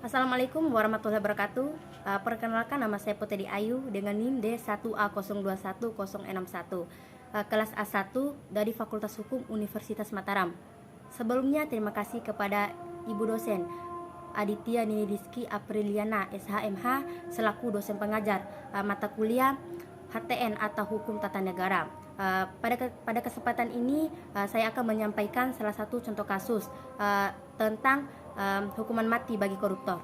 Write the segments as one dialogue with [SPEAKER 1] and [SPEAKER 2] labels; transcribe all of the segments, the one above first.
[SPEAKER 1] Assalamualaikum warahmatullahi wabarakatuh. Perkenalkan, nama saya Putri Ayu dengan NIM D1A021061, kelas A1 dari Fakultas Hukum Universitas Mataram. Sebelumnya terima kasih kepada Ibu dosen Aditya Nini Rizky Apriliana SHMH selaku dosen pengajar mata kuliah HTN atau Hukum Tata Negara. Pada kesempatan ini saya akan menyampaikan salah satu contoh kasus tentang hukuman mati bagi koruptor.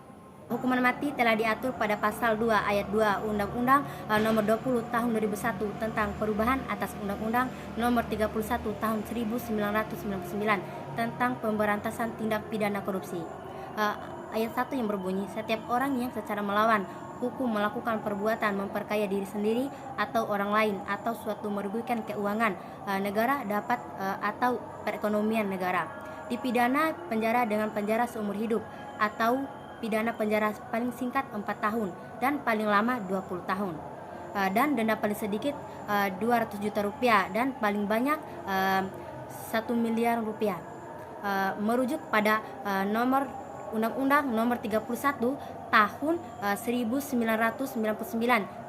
[SPEAKER 1] Hukuman mati telah diatur pada pasal 2 ayat 2 Undang-Undang nomor 20 tahun 2001 tentang perubahan atas Undang-Undang nomor 31 tahun 1999 tentang pemberantasan tindak pidana korupsi. Ayat 1 yang berbunyi, setiap orang yang secara melawan hukum melakukan perbuatan memperkaya diri sendiri atau orang lain atau suatu merugikan keuangan negara dapat atau perekonomian negara dipidana penjara dengan penjara seumur hidup atau pidana penjara paling singkat 4 tahun dan paling lama 20 tahun dan denda paling sedikit 200 juta rupiah dan paling banyak 1 miliar rupiah. Merujuk pada nomor Undang-Undang nomor 31 tahun 1999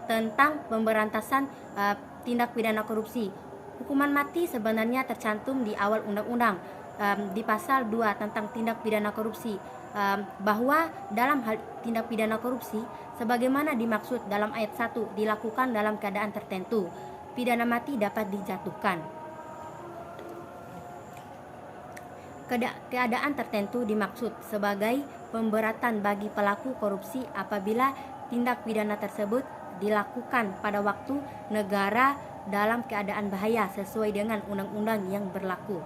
[SPEAKER 1] tentang pemberantasan tindak pidana korupsi. Hukuman mati sebenarnya tercantum di awal undang-undang di pasal 2 tentang tindak pidana korupsi, bahwa dalam hal tindak pidana korupsi sebagaimana dimaksud dalam ayat 1 dilakukan dalam keadaan tertentu, pidana mati dapat dijatuhkan. Keadaan tertentu dimaksud sebagai pemberatan bagi pelaku korupsi apabila tindak pidana tersebut dilakukan pada waktu negara dalam keadaan bahaya sesuai dengan undang-undang yang berlaku,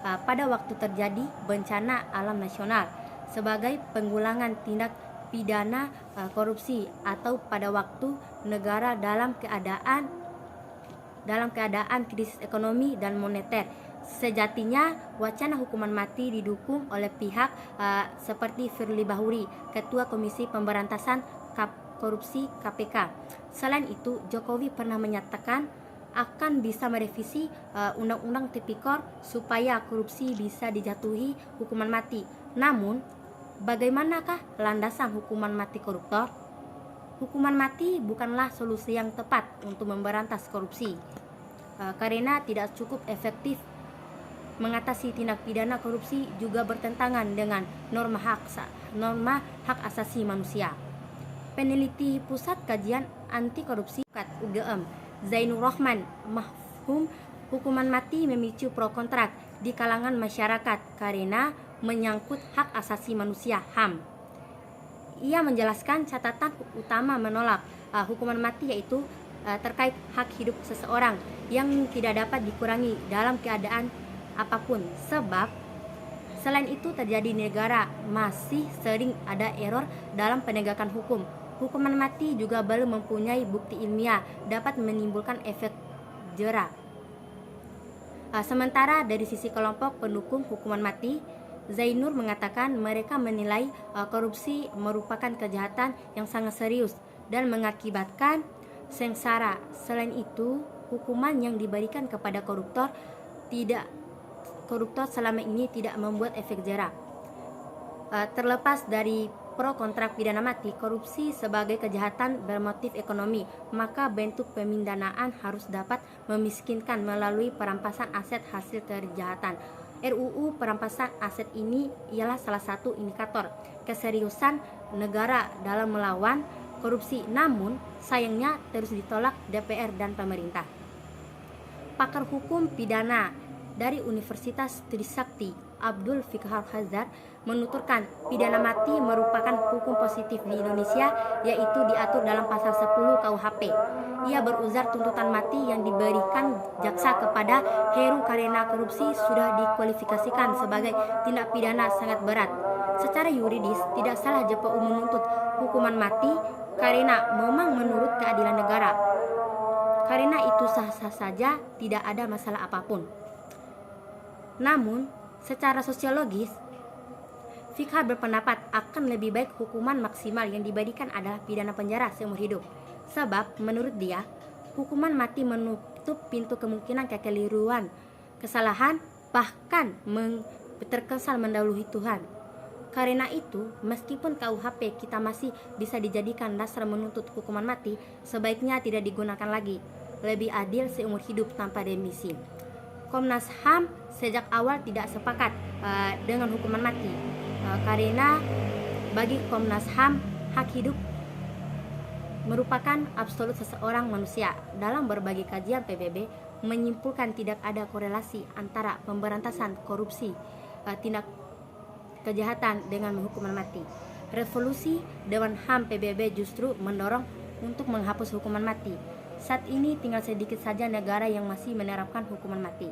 [SPEAKER 1] pada waktu terjadi bencana alam nasional sebagai penggulangan tindak pidana korupsi, atau pada waktu negara dalam keadaan krisis ekonomi dan moneter. Sejatinya wacana hukuman mati didukung oleh pihak seperti Firly Bahuri, Ketua Komisi Pemberantasan Korupsi KPK. Selain itu, Jokowi pernah menyatakan akan bisa merevisi Undang-Undang Tipikor supaya korupsi bisa dijatuhi hukuman mati. Namun, bagaimanakah landasan hukuman mati koruptor? Hukuman mati bukanlah solusi yang tepat untuk memberantas korupsi, karena tidak cukup efektif mengatasi tindak pidana korupsi, juga bertentangan dengan norma hak asasi manusia. Peneliti Pusat Kajian Anti Korupsi UGM Zainur Rahman mafhum hukuman mati memicu pro kontra di kalangan masyarakat karena menyangkut hak asasi manusia (HAM). Ia menjelaskan catatan utama menolak hukuman mati yaitu terkait hak hidup seseorang yang tidak dapat dikurangi dalam keadaan apapun, sebab selain itu terjadi di negara masih sering ada error dalam penegakan hukum. Hukuman mati juga belum mempunyai bukti ilmiah dapat menimbulkan efek jera. Sementara dari sisi kelompok pendukung hukuman mati, Zainur mengatakan mereka menilai korupsi merupakan kejahatan yang sangat serius dan mengakibatkan sengsara. Selain itu, hukuman yang diberikan kepada koruptor selama ini tidak membuat efek jera. Terlepas dari pro kontra pidana mati, korupsi sebagai kejahatan bermotif ekonomi, maka bentuk pemindanaan harus dapat memiskinkan melalui perampasan aset hasil kejahatan. RUU perampasan aset ini ialah salah satu indikator keseriusan negara dalam melawan korupsi, namun sayangnya terus ditolak DPR dan pemerintah. Pakar hukum pidana dari Universitas Trisakti Abdul Fikar Hazar menuturkan pidana mati merupakan hukum positif di Indonesia, yaitu diatur dalam pasal 10 KUHP. Ia beruzar tuntutan mati yang diberikan jaksa kepada Heru karena korupsi sudah dikualifikasikan sebagai tindak pidana sangat berat. Secara yuridis tidak salah JPU menuntut hukuman mati karena memang menurut keadilan negara. Karena itu sah-sah saja, tidak ada masalah apapun. Namun, secara sosiologis, Fikar berpendapat akan lebih baik hukuman maksimal yang diberikan adalah pidana penjara seumur hidup. Sebab menurut dia, hukuman mati menutup pintu kemungkinan kekeliruan, kesalahan, bahkan terkesan mendahului Tuhan. Karena itu, meskipun KUHP kita masih bisa dijadikan dasar menuntut hukuman mati, sebaiknya tidak digunakan lagi. Lebih adil seumur hidup tanpa remisi. Komnas HAM sejak awal tidak sepakat dengan hukuman mati, karena bagi Komnas HAM, hak hidup merupakan absolut seseorang manusia. Dalam berbagai kajian PBB menyimpulkan tidak ada korelasi antara pemberantasan korupsi, tindak kejahatan dengan hukuman mati. Revolusi Dewan HAM PBB justru mendorong untuk menghapus hukuman mati. Saat ini tinggal sedikit saja negara yang masih menerapkan hukuman mati.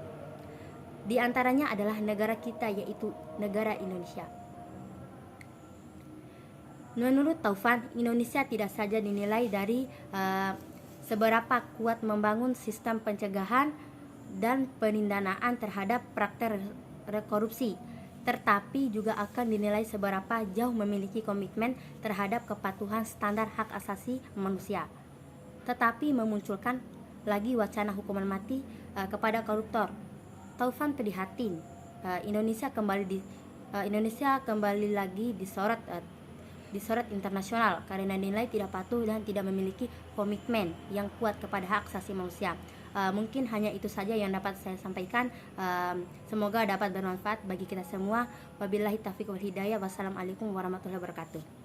[SPEAKER 1] Di antaranya adalah negara kita, yaitu negara Indonesia. Menurut Taufan, Indonesia tidak saja dinilai dari seberapa kuat membangun sistem pencegahan dan penindakan terhadap praktek korupsi, tetapi juga akan dinilai seberapa jauh memiliki komitmen terhadap kepatuhan standar hak asasi manusia. Tetapi memunculkan lagi wacana hukuman mati kepada koruptor. Taufan prihatin Indonesia kembali lagi disorot internasional karena dinilai tidak patuh dan tidak memiliki komitmen yang kuat kepada hak asasi manusia. Mungkin hanya itu saja yang dapat saya sampaikan. Semoga dapat bermanfaat bagi kita semua. Wabillahi taufiq wal hidayah. Wassalamualaikum warahmatullahi wabarakatuh.